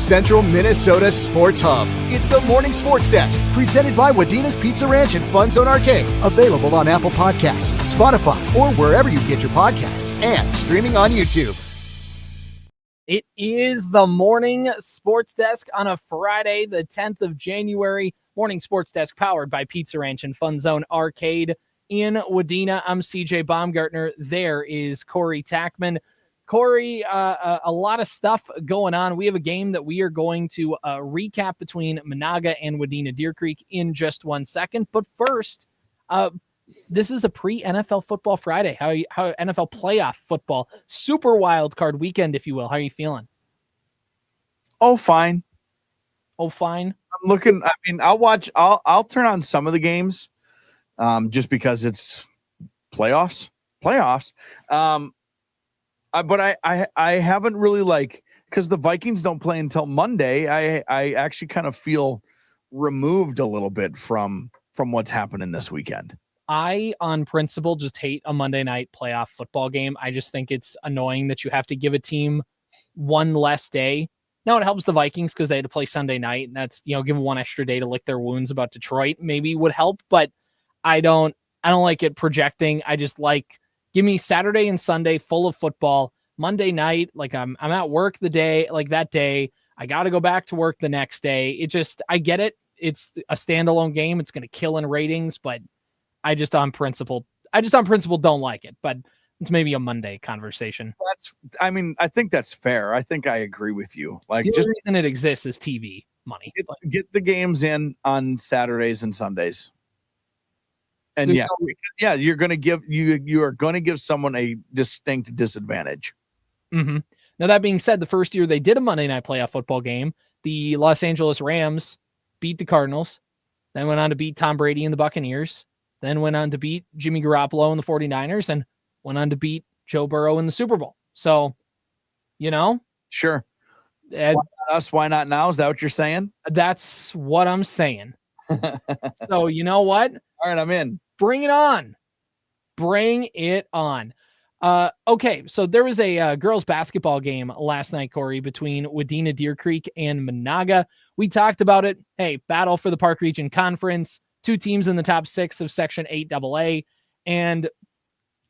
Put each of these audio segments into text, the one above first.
Central Minnesota Sports Hub. It's the Morning Sports Desk, presented by Wadena's Pizza Ranch and Fun Zone Arcade. Available on Apple Podcasts, Spotify, or wherever you get your podcasts, and streaming on YouTube. It is the Morning Sports Desk on a Friday, the 10th of January. Morning Sports Desk powered by Pizza Ranch and Fun Zone Arcade in Wadena. I'm CJ Baumgartner. There is Corey Tackman. Corey, a lot of stuff going on. We have a game that we are going to recap between Menahga and Wadena Deer Creek in just 1 second. But first, this is a pre-NFL football Friday. How NFL playoff football, super wild card weekend, if you will. How are you feeling? Oh, fine. Oh, fine. I'm looking. I mean, I'll turn on some of the games, just because it's playoffs. But I haven't really because the Vikings don't play until Monday. I actually kind of feel removed a little bit from what's happening this weekend. I, on principle, just hate a Monday night playoff football game. I just think it's annoying that you have to give a team one less day. Now, it helps the Vikings because they had to play Sunday night, and that's, give them one extra day to lick their wounds about Detroit maybe would help, but I don't like it projecting. I just give me Saturday and Sunday full of football. Monday night, I'm at work that day. I got to go back to work the next day. I get it. It's a standalone game. It's going to kill in ratings, but I just on principle don't like it, but it's maybe a Monday conversation. I think that's fair. I think I agree with you. The reason it exists is TV money. Get the games in on Saturdays and Sundays. And you are going to give someone a distinct disadvantage. Mm-hmm. Now, that being said, the first year they did a Monday night playoff football game, the Los Angeles Rams beat the Cardinals, then went on to beat Tom Brady and the Buccaneers, then went on to beat Jimmy Garoppolo and the 49ers, and went on to beat Joe Burrow in the Super Bowl. So, Sure. Why not now? Is that what you're saying? That's what I'm saying. So, you know what? All right, I'm in. Bring it on. Bring it on. Okay, so there was a girls basketball game last night, Corey, between Wadena Deer Creek and Menahga. We talked about it. Hey, battle for the Park Region Conference. 2 teams in the top 6 of Section 8 AA. And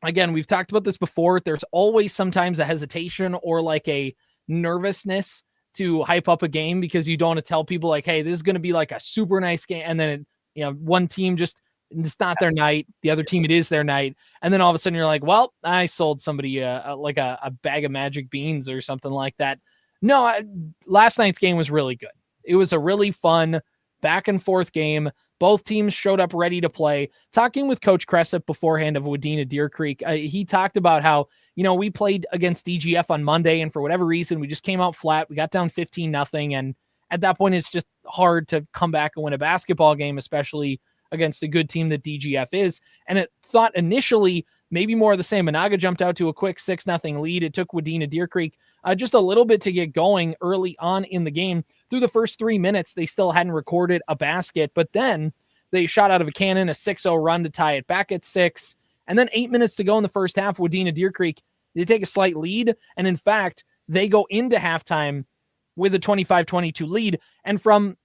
again, we've talked about this before. There's always sometimes a hesitation or a nervousness to hype up a game because you don't want to tell people hey, this is going to be a super nice game. And then, one team it's not their night. The other team, it is their night. And then all of a sudden you're well, I sold somebody a bag of magic beans or something like that. No, last night's game was really good. It was a really fun back and forth game. Both teams showed up ready to play. Talking with Coach Cressup beforehand of Wadena Deer Creek, he talked about how, we played against DGF on Monday, and for whatever reason, we just came out flat. We got down 15-0, and at that point, it's just hard to come back and win a basketball game, especially against a good team that DGF is. And it thought initially maybe more of the same. Menahga jumped out to a quick 6-0 lead. It took Wadena Deer Creek just a little bit to get going early on in the game. Through the first 3 minutes, they still hadn't recorded a basket, but then they shot out of a cannon, a 6-0 run to tie it back at 6. And then 8 minutes to go in the first half, Wadena Deer Creek, they take a slight lead. And in fact, they go into halftime with a 25-22 lead. And from,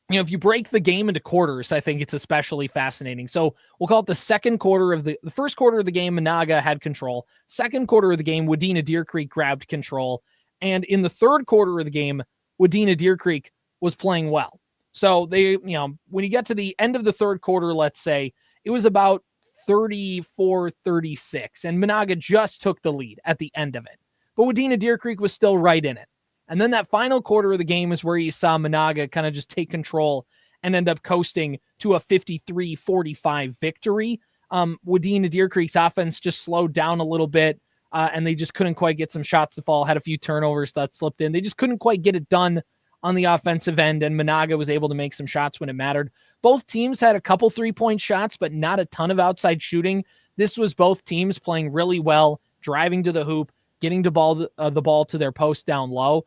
if you break the game into quarters, I think it's especially fascinating. So we'll call it the second quarter of the first quarter of the game, Menahga had control. Second quarter of the game, Wadena Deer Creek grabbed control. And in the third quarter of the game, Wadena Deer Creek was playing well. So they, when you get to the end of the third quarter, let's say, it was about 34-36, and Menahga just took the lead at the end of it. But Wadena Deer Creek was still right in it. And then that final quarter of the game is where you saw Menahga kind of just take control and end up coasting to a 53-45 victory. Wadena Deer Creek's offense just slowed down a little bit, and they just couldn't quite get some shots to fall, had a few turnovers that slipped in. They just couldn't quite get it done on the offensive end, and Menahga was able to make some shots when it mattered. Both teams had a couple three-point shots, but not a ton of outside shooting. This was both teams playing really well, driving to the hoop, getting the ball to their post down low.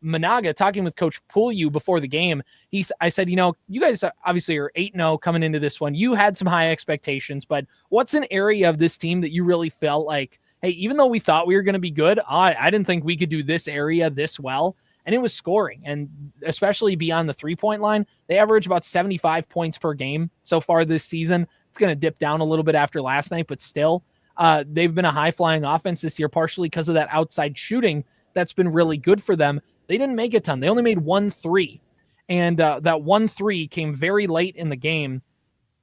Menahga, talking with Coach Pouliou before the game, I said, you guys obviously are 8-0 coming into this one. You had some high expectations, but what's an area of this team that you really felt hey, even though we thought we were going to be good, I didn't think we could do this area this well. and it was scoring. And especially beyond the 3-point line, they average about 75 points per game so far this season. It's going to dip down a little bit after last night, but still, they've been a high-flying offense this year, partially because of that outside shooting that's been really good for them. They didn't make a ton. They only made 1 3, and that 1 3 came very late in the game.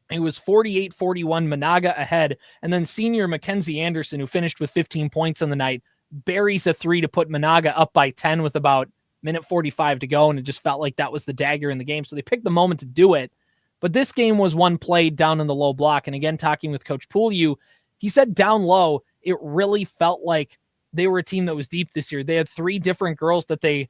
It was 48-41, Menahga ahead, and then senior Mackenzie Anderson, who finished with 15 points on the night, buries a 3 to put Menahga up by 10 with about minute 45 to go, and it just felt like that was the dagger in the game. So they picked the moment to do it. But this game was one played down in the low block. And again, talking with Coach Pouliou, he said down low, it really felt like they were a team that was deep this year. They had 3 different girls that they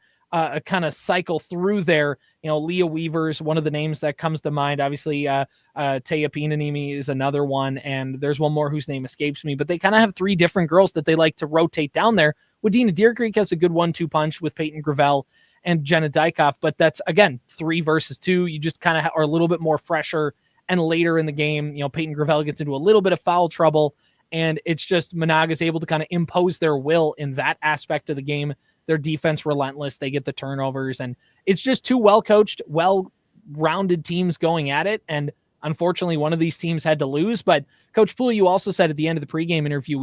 kind of cycle through there. You know, Leah Weaver's one of the names that comes to mind. Obviously, Taya Pinanimi is another one, and there's one more whose name escapes me. But they kind of have 3 different girls that they like to rotate down there. Wadena Deer Creek has a good 1-2 punch with Peyton Gravel and Jenna Dykoff, but that's, again, 3 versus 2. You just kind of are a little bit more fresher, and later in the game, you know, Peyton Gravel gets into a little bit of foul trouble, and it's just Menahga's able to kind of impose their will in that aspect of the game. Their defense relentless. They get the turnovers, and it's just 2 well-coached, well-rounded teams going at it. And unfortunately, one of these teams had to lose. But Coach Pouliou also said at the end of the pregame interview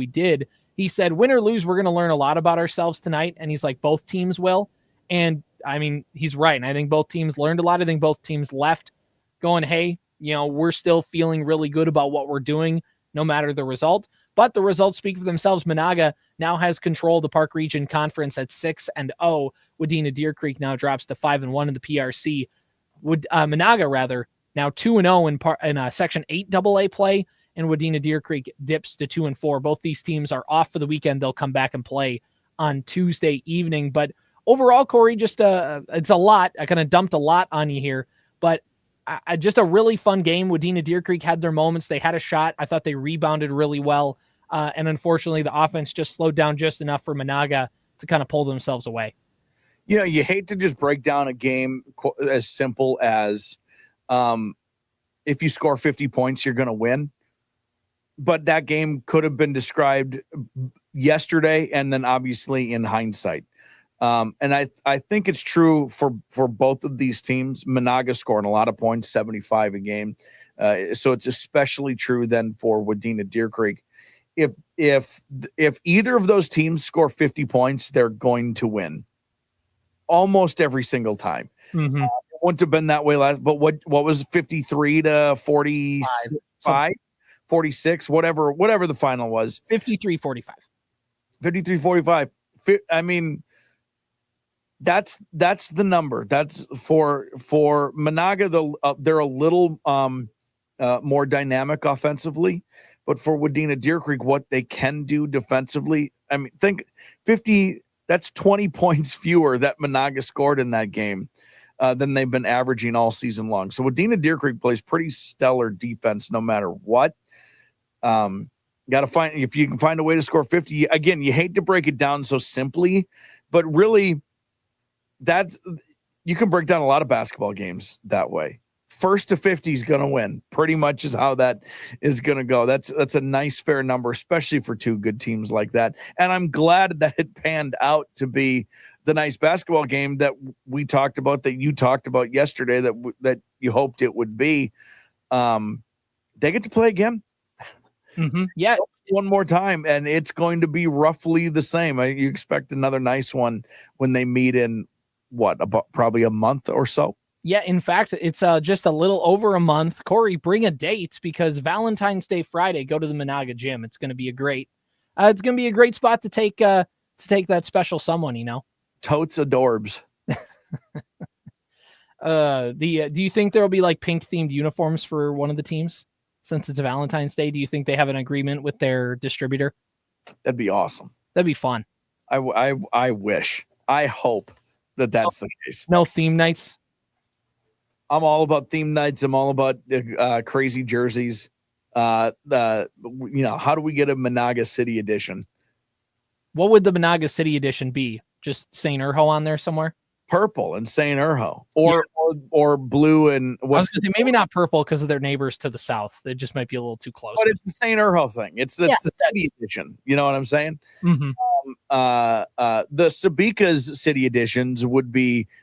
he said, win or lose, we're going to learn a lot about ourselves tonight. And he's like, both teams will. And I mean, he's right. And I think both teams learned a lot. I think both teams left going, hey, you know, we're still feeling really good about what we're doing, no matter the result. But the results speak for themselves. Menahga now has control of the Park Region Conference at 6-0. Wadena Deer Creek now drops to 5-1 in the PRC. Menahga, rather, now 2-0 in Section 8 AA play, and Wadena Deer Creek dips to 2-4. Both these teams are off for the weekend. They'll come back and play on Tuesday evening. But overall, Corey, just it's a lot. I kind of dumped a lot on you here, but just a really fun game. Wadena Deer Creek had their moments. They had a shot. I thought they rebounded really well. And unfortunately, the offense just slowed down just enough for Menahga to kind of pull themselves away. You know, you hate to just break down a game as simple as if you score 50 points, you're going to win. But that game could have been described yesterday and then obviously in hindsight. And I think it's true for both of these teams. Menahga scoring a lot of points, 75 a game. So it's especially true then for Wadena Deer Creek. If either of those teams score 50 points, they're going to win almost every single time. Mm-hmm. It wouldn't have been that way last, but what was 53 to 45, 46, whatever the final was. 53-45. 53-45. I mean, that's the number. That's for Menahga. They're a little more dynamic offensively, but for Wadena Deer Creek, what they can do defensively, I mean, think 50. That's 20 points fewer that Menahga scored in that game than they've been averaging all season long. So Wadena Deer Creek plays pretty stellar defense no matter what. Got to find, if you can find a way to score 50. Again, you hate to break it down so simply, but really, you can break down a lot of basketball games that way. First to 50 is going to win. Pretty much is how that is going to go. That's a nice, fair number, especially for 2 good teams like that. And I'm glad that it panned out to be the nice basketball game that we talked about, that you talked about yesterday, that you hoped it would be. They get to play again. Mm-hmm. Yeah. One more time, and it's going to be roughly the same. You expect another nice one when they meet in about probably a month or so. Yeah, in fact, it's just a little over a month. Corey, bring a date, because Valentine's Day Friday, go to the Menahga gym. It's going to be a great spot to take that special someone, you know. Totes adorbs. Do you think there will be like pink themed uniforms for one of the teams since it's a Valentine's Day? Do you think they have an agreement with their distributor? That'd be awesome. That'd be fun. I wish. I hope that's the case. No theme nights. I'm all about theme nights. I'm all about crazy jerseys. How do we get a Menahga City edition? What would the Menahga City edition be? Just St. Urho on there somewhere? Purple and St. Urho, or or blue and I was gonna say, maybe not purple because of their neighbors to the south. They just might be a little too close. But it's the St. Urho thing. It's the city edition. You know what I'm saying? Mm-hmm. The Sabika's city editions would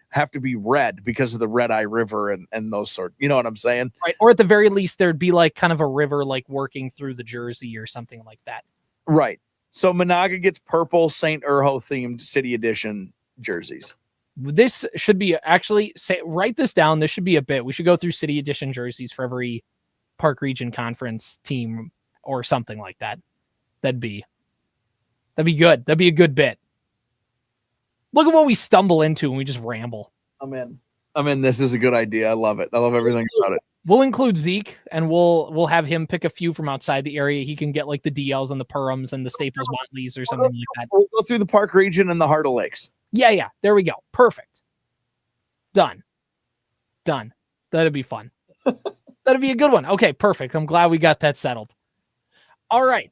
have to be red because of the Red Eye River and those sort. You know what I'm saying? Right. Or at the very least, there'd be like kind of a river like working through the Jersey or something like that. Right. So Menahga gets purple St. Urho themed city edition jerseys. This should be actually write this down. This should be a bit. We should go through city edition jerseys for every Park Region Conference team or something like that. That'd be good. That'd be a good bit. Look at what we stumble into when we just ramble. I'm in. This is a good idea. I love it. I love everything about it. We'll include Zeke and we'll have him pick a few from outside the area. He can get like the DLs and the Perhams and the Staples Montleys or something like that. We'll go through the Park Region and the Heart of Lakes. Yeah. There we go. Perfect. Done. That'd be fun. That'd be a good one. Okay, perfect. I'm glad we got that settled. All right.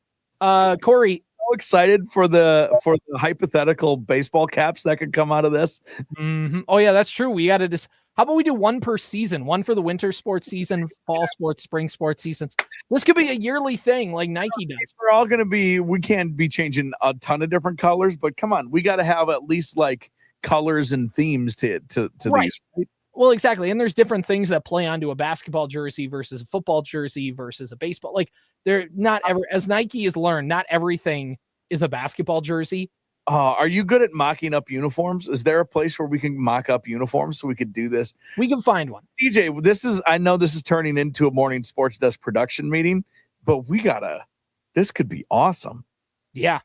Corey. So excited for the hypothetical baseball caps that could come out of this. Mm-hmm. Oh yeah, that's true. We got to just, how about we do one per season? One for the winter sports season, fall sports, spring sports seasons. This could be a yearly thing like Nike does. We're all going to be, we can't be changing a ton of different colors, but come on, we got to have at least like colors and themes to right. these. Right? Well, exactly. And there's different things that play onto a basketball jersey versus a football jersey versus a baseball. Like they're not ever, as Nike has learned, not everything is a basketball jersey. Are you good at mocking up uniforms? Is there a place where we can mock up uniforms so we could do this? We can find one. CJ, I know this is turning into a morning sports desk production meeting, but this could be awesome. Yeah.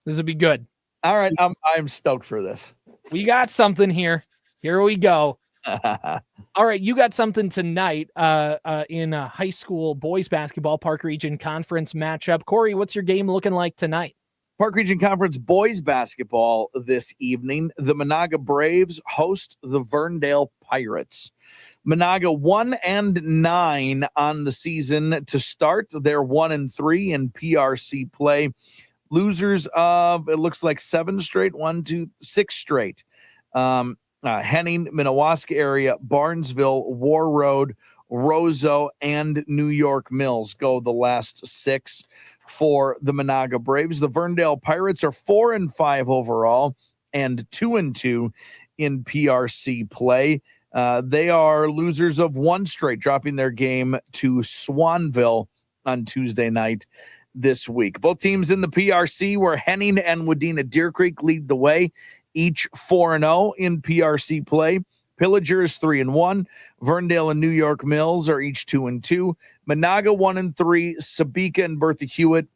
This would be good. All right. I'm stoked for this. We got something here. Here we go. All right, you got something tonight in high school boys basketball Park Region Conference matchup. Corey, what's your game looking like tonight? Park Region Conference boys basketball this evening. The Menahga Braves host the Verndale Pirates. Menahga 1-9 on the season to start. They're 1-3 in PRC play. Losers of, it looks like 6 straight. Henning, Minnewaska area, Barnesville, War Road, Roseau, and New York Mills go the last 6 for the Menahga Braves. The Verndale Pirates are 4-5 overall and 2-2 in PRC play. They are losers of 1 straight, dropping their game to Swanville on Tuesday night this week. Both teams in the PRC where Henning and Wadena Deer Creek lead the way, each 4-0 in PRC play. Pillager is 3-1. Verndale and New York Mills are each 2-2. Menahga 1-3. Sabika and Bertha Hewitt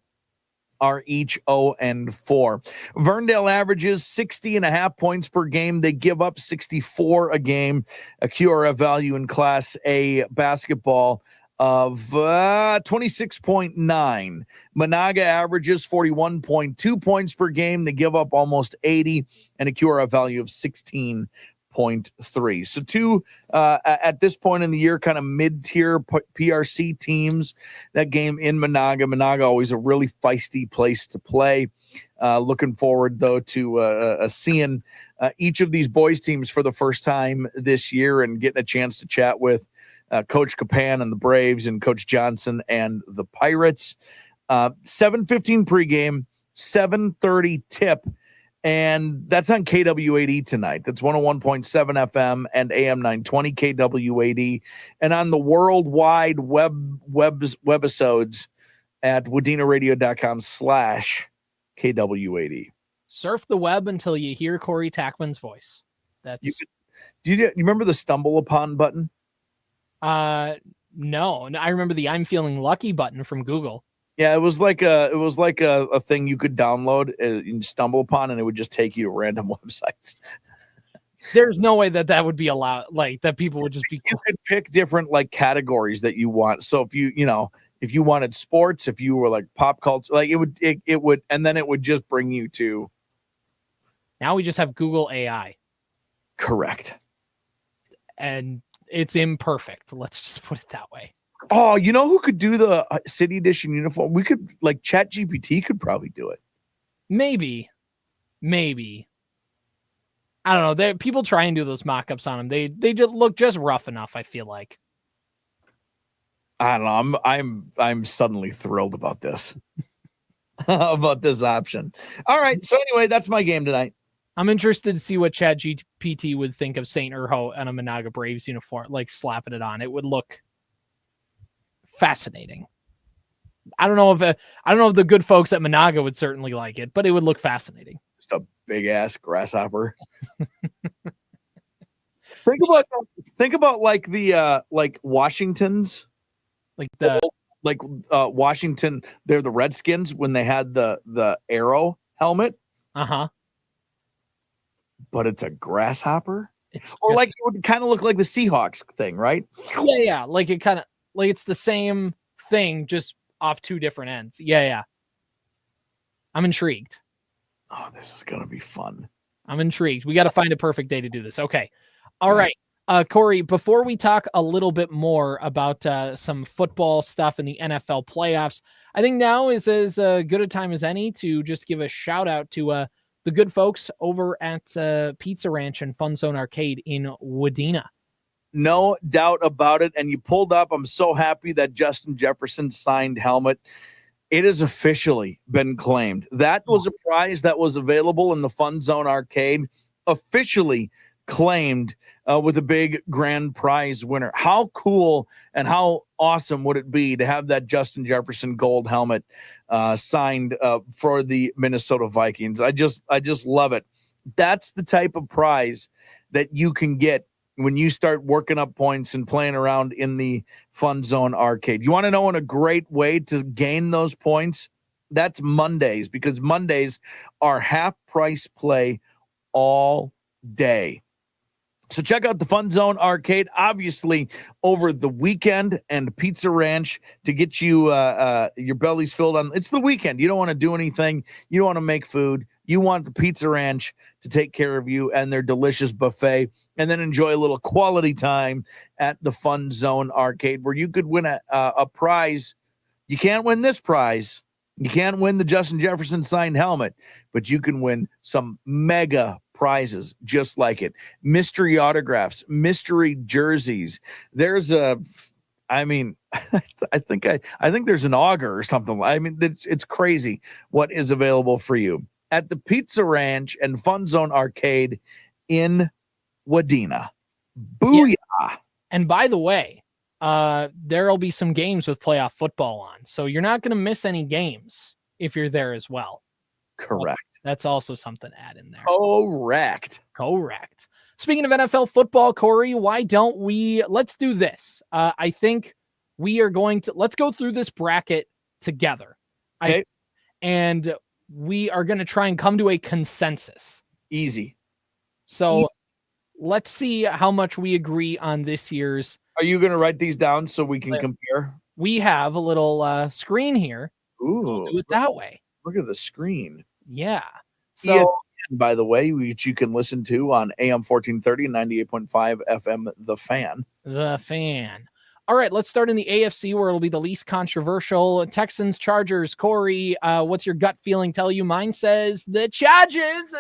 are each 0-4. Verndale averages 60.5 points per game. They give up 64 a game. A QRF value in Class A basketball of 26.9. Menahga averages 41.2 points per game. They give up almost 80 and a QRF value of 16.3. So two at this point in the year, kind of mid-tier PRC teams. That game in Menahga always a really feisty place to play. Looking forward though to seeing each of these boys teams for the first time this year and getting a chance to chat with Coach Capan and the Braves and Coach Johnson and the Pirates. 7:15 pregame, 7:30 tip, and that's on KWAD tonight. That's 101.7 FM and AM920 KWAD, and on the worldwide webisodes at wadenaradio.com/KWAD. Surf the web until you hear Corey Tackman's voice. That's do you remember the stumble upon button? No, I remember the I'm feeling lucky button from Google. Yeah, it was like a thing you could download and stumble upon, and it would just take you to random websites. There's no way that would be allowed, like that people would just be. You could pick different like categories that you want. So if you wanted sports, if you were like pop culture, like it would, and then it would just bring you to. Now we just have Google AI. Correct. And it's imperfect. Let's just put it that way. Oh, you know who could do the city edition uniform? We could, like, ChatGPT could probably do it. Maybe. I don't know. People try and do those mock-ups on them. They just look just rough enough, I feel like. I don't know. I'm suddenly thrilled about this. About this option. All right. So anyway, that's my game tonight. I'm interested to see what ChatGPT would think of St. Urho and a Menahga Braves uniform, like slapping it on. It would look fascinating. I don't know if the good folks at Menahga would certainly like it, but it would look fascinating. Just a big ass grasshopper. think about like the like Washington's, like the Washington. They're the Redskins when they had the arrow helmet. But it's a grasshopper. Or like it would kind of look like the Seahawks thing, right? Yeah. Like it kind of like it's the same thing, just off two different ends. Yeah. I'm intrigued. Oh, this is gonna be fun. I'm intrigued. We got to find a perfect day to do this. Okay. All right. Corey, before we talk a little bit more about some football stuff in the NFL playoffs, I think now is as good a time as any to just give a shout out to the good folks over at Pizza Ranch and Fun Zone Arcade in Wadena. No doubt about it. And you pulled up. I'm so happy that Justin Jefferson signed helmet. It has officially been claimed. That was a prize that was available in the Fun Zone Arcade, officially claimed with a big grand prize winner. How cool and how awesome would it be to have that Justin Jefferson gold helmet signed for the Minnesota Vikings? I just love it. That's the type of prize that you can get when you start working up points and playing around in the Fun Zone Arcade. You want to know a great way to gain those points? That's Mondays, because Mondays are half price play all day. So check out the Fun Zone Arcade, obviously, over the weekend, and Pizza Ranch to get you your bellies filled on. It's the weekend. You don't want to do anything. You don't want to make food. You want the Pizza Ranch to take care of you and their delicious buffet, and then enjoy a little quality time at the Fun Zone Arcade, where you could win a prize. You can't win this prize. You can't win the Justin Jefferson signed helmet, but you can win some mega prizes just like it. Mystery autographs, mystery jerseys. There's I think there's an auger or something. I mean, it's crazy what is available for you at the Pizza Ranch and Fun Zone Arcade in Wadena. Booyah. Yeah. And by the way, there'll be some games with playoff football on, so you're not going to miss any games if you're there as well. Correct. That's also something to add in there. Correct. Speaking of NFL football, Corey, why don't let's do this. I think we are let's go through this bracket together. Okay. And we are going to try and come to a consensus. Easy. So let's see how much we agree on this year's. Are you going to write these down so we can compare? We have a little screen here. Ooh. We'll do it that way. Look at the screen. Yeah. So, ESPN, by the way, which you can listen to on AM 1430 and 98.5 FM, The Fan. All right, let's start in the AFC, where it'll be the least controversial. Texans, Chargers. Corey, what's your gut feeling tell you? Mine says the Chargers.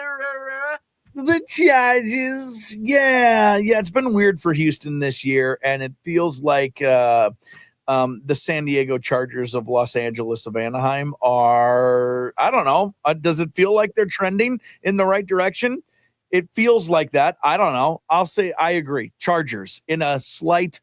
The Chargers. Yeah. It's been weird for Houston this year, and it feels like the San Diego Chargers of Los Angeles of Anaheim are, I don't know. Does it feel like they're trending in the right direction? It feels like that. I don't know. I'll say I agree. Chargers in a slight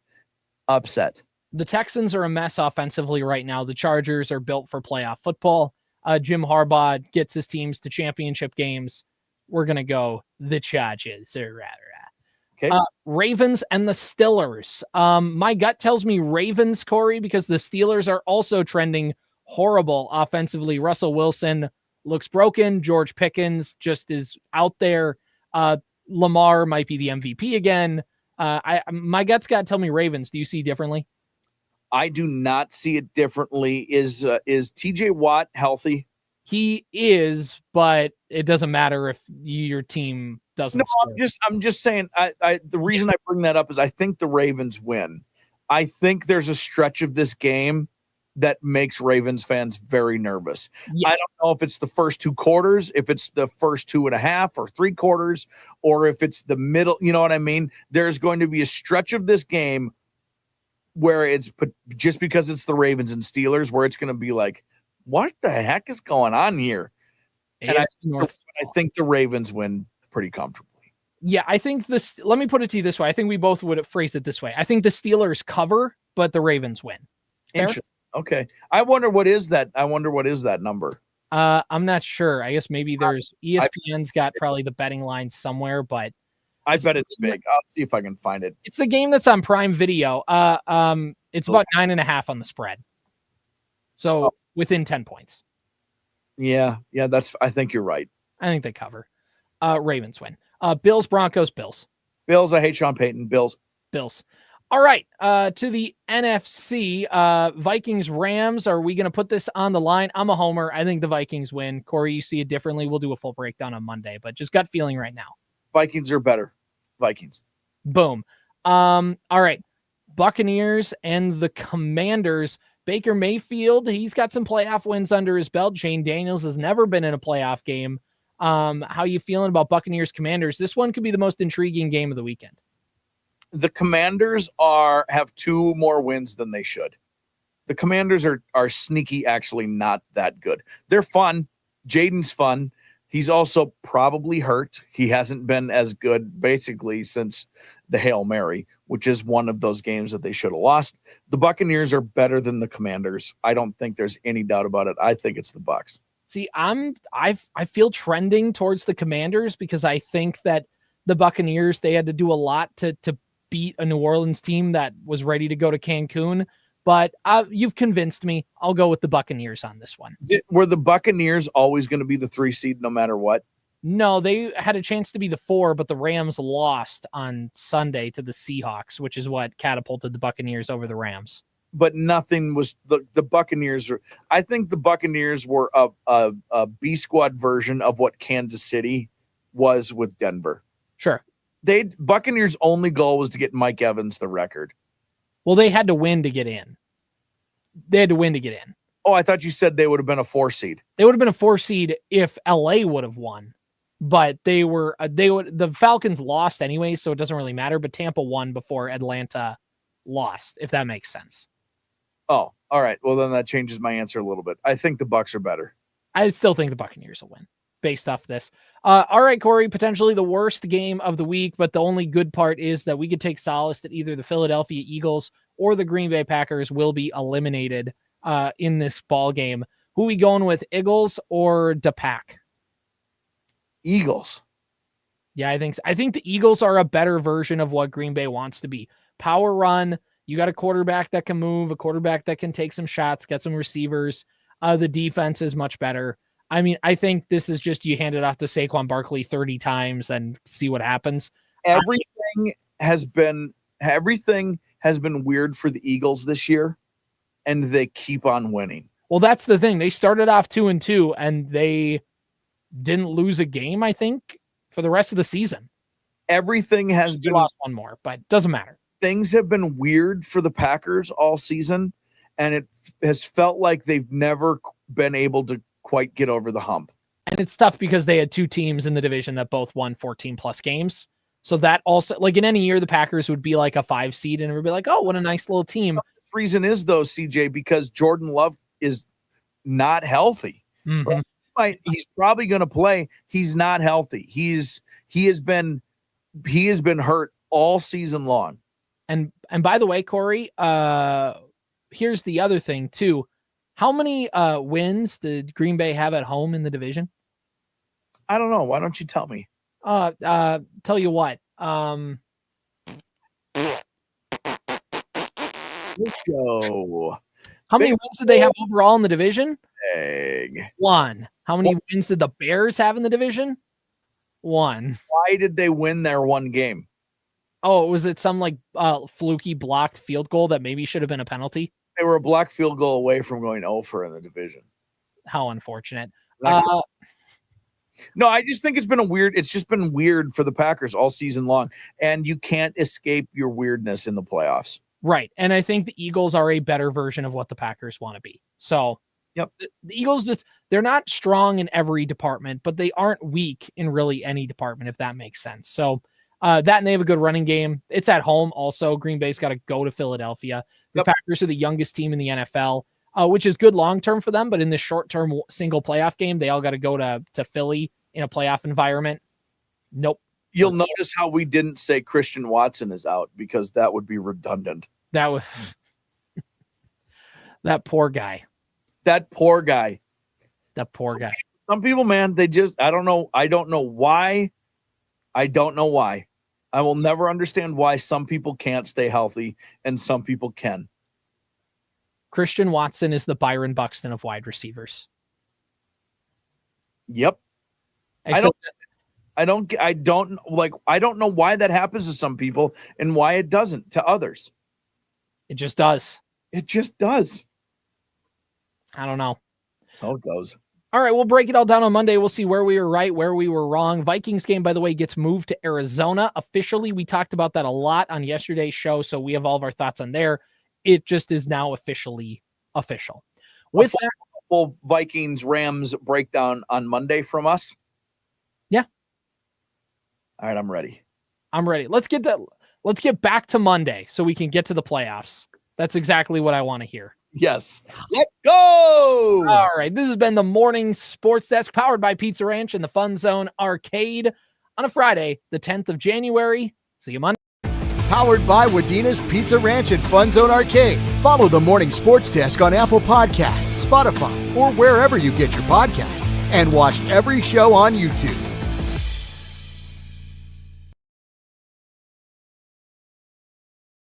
upset. The Texans are a mess offensively right now. The Chargers are built for playoff football. Jim Harbaugh gets his teams to championship games. We're going to go the Chargers. Okay. Ravens and the Steelers. My gut tells me Ravens, Corey, because the Steelers are also trending horrible offensively. Russell Wilson looks broken. George Pickens just is out there. Lamar might be the MVP again. My gut's got to tell me Ravens. Do you see differently? I do not see it differently. Is TJ Watt healthy? He is, but it doesn't matter if your team doesn't. No, score. I'm just saying. The reason I bring that up is I think the Ravens win. I think there's a stretch of this game that makes Ravens fans very nervous. Yes. I don't know if it's the first 2 quarters, if it's the first 2.5 or 3 quarters, or if it's the middle. You know what I mean? There's going to be a stretch of this game where it's just because it's the Ravens and Steelers, where it's going to be like, what the heck is going on here? And I think the Ravens win pretty comfortably. Yeah, I think this. Let me put it to you this way. I think we both would have phrased it this way. I think the Steelers cover, but the Ravens win. Fair? Interesting. Okay. I wonder what is that number? I'm not sure. I guess maybe there's ESPN's got probably the betting line somewhere, but I bet it's big. I'll see if I can find it. It's the game that's on Prime Video. It's about 9.5 on the spread. So within 10 points. Yeah. I think you're right. I think they cover. Ravens win. Bills, Broncos, Bills. Bills, I hate Sean Payton. Bills. All right. To the NFC, Vikings, Rams. Are we going to put this on the line? I'm a homer. I think the Vikings win. Corey, you see it differently. We'll do a full breakdown on Monday, but just gut feeling right now. Vikings are better. Vikings. Boom. All right. Buccaneers and the Commanders. Baker Mayfield, he's got some playoff wins under his belt. Shane Daniels has never been in a playoff game. How you feeling about Buccaneers Commanders? This one could be the most intriguing game of the weekend. The Commanders have 2 more wins than they should. The Commanders are sneaky, actually not that good. They're fun. Jaden's fun. He's also probably hurt. He hasn't been as good basically since the Hail Mary, which is one of those games that they should have lost. The Buccaneers are better than the Commanders. I don't think there's any doubt about it. I think it's the Bucs. See, I feel trending towards the Commanders because I think that the Buccaneers, they had to do a lot to beat a New Orleans team that was ready to go to Cancun. But you've convinced me. I'll go with the Buccaneers on this one. Were the Buccaneers always going to be the 3 seed no matter what? No, they had a chance to be the 4, but the Rams lost on Sunday to the Seahawks, which is what catapulted the Buccaneers over the Rams. But nothing was the Buccaneers. I think the Buccaneers were a B squad version of what Kansas City was with Denver. Sure. Buccaneers' only goal was to get Mike Evans the record. Well, they had to win to get in. Oh, I thought you said they would have been a 4 seed. They would have been a 4 seed if LA would have won, but the Falcons lost anyway, so it doesn't really matter. But Tampa won before Atlanta lost, if that makes sense. Oh, all right. Well, then that changes my answer a little bit. I think the Bucs are better. I still think the Buccaneers will win based off this. All right, Corey, potentially the worst game of the week, but the only good part is that we could take solace that either the Philadelphia Eagles or the Green Bay Packers will be eliminated in this ball game. Who are we going with, Eagles or the Pack? Eagles. Yeah, I think the Eagles are a better version of what Green Bay wants to be. Power run. You got a quarterback that can move, a quarterback that can take some shots, get some receivers. The defense is much better. I mean, I think this is just you hand it off to Saquon Barkley 30 times and see what happens. Everything has been weird for the Eagles this year, and they keep on winning. Well, that's the thing. They started off 2-2, and they didn't lose a game, I think, for the rest of the season. Everything has been lost one more, but doesn't matter. Things have been weird for the Packers all season, and it has felt like they've never been able to quite get over the hump. And it's tough because they had 2 teams in the division that both won 14 plus games. So that also, like in any year, the Packers would be like a 5 seed and it would be like, oh, what a nice little team. The reason is though, CJ, because Jordan Love is not healthy. Mm-hmm. He's probably going to play. He's not healthy. He has been hurt all season long. And by the way, Corey, here's the other thing too. How many wins did Green Bay have at home in the division? I don't know. Why don't you tell me? Tell you what. Let's go. How many wins did they have overall in the division? Egg. 1. How many wins did the Bears have in the division? 1. Why did they win their one game? Oh, was it some like fluky blocked field goal that maybe should have been a penalty? They were a block field goal away from going over in the division. How unfortunate. No, I just think it's just been weird for the Packers all season long. And you can't escape your weirdness in the playoffs. Right. And I think the Eagles are a better version of what the Packers want to be. So yep. The Eagles they're not strong in every department, but they aren't weak in really any department, if that makes sense. So that, and they have a good running game. It's at home. Also, Green Bay's got to go to Philadelphia. The Packers are the youngest team in the NFL, which is good long-term for them. But in the short-term single playoff game, they all got to go to Philly in a playoff environment. Nope. You'll notice how we didn't say Christian Watson is out, because that would be redundant. That was that poor guy. That poor guy. That poor guy. Some people, man, they just, I don't know why. I don't know why. I will never understand why some people can't stay healthy and some people can. Christian Watson is the Byron Buxton of wide receivers. Yep. I don't know why that happens to some people and why it doesn't to others. It just does. It just does. I don't know. That's how it goes. All right, we'll break it all down on Monday. We'll see where we were right, where we were wrong. Vikings game, by the way, gets moved to Arizona officially. We talked about that a lot on yesterday's show, so we have all of our thoughts on there. It just is now officially official. With that, full Vikings Rams breakdown on Monday from us. Yeah. All right, I'm ready. Let's get back to Monday so we can get to the playoffs. That's exactly what I want to hear. Yes. Let's go. All right. This has been the Morning Sports Desk, powered by Pizza Ranch and the Fun Zone Arcade on a Friday, the 10th of January. See you Monday. Powered by Wadena's Pizza Ranch and Fun Zone Arcade. Follow the Morning Sports Desk on Apple Podcasts, Spotify, or wherever you get your podcasts. And watch every show on YouTube.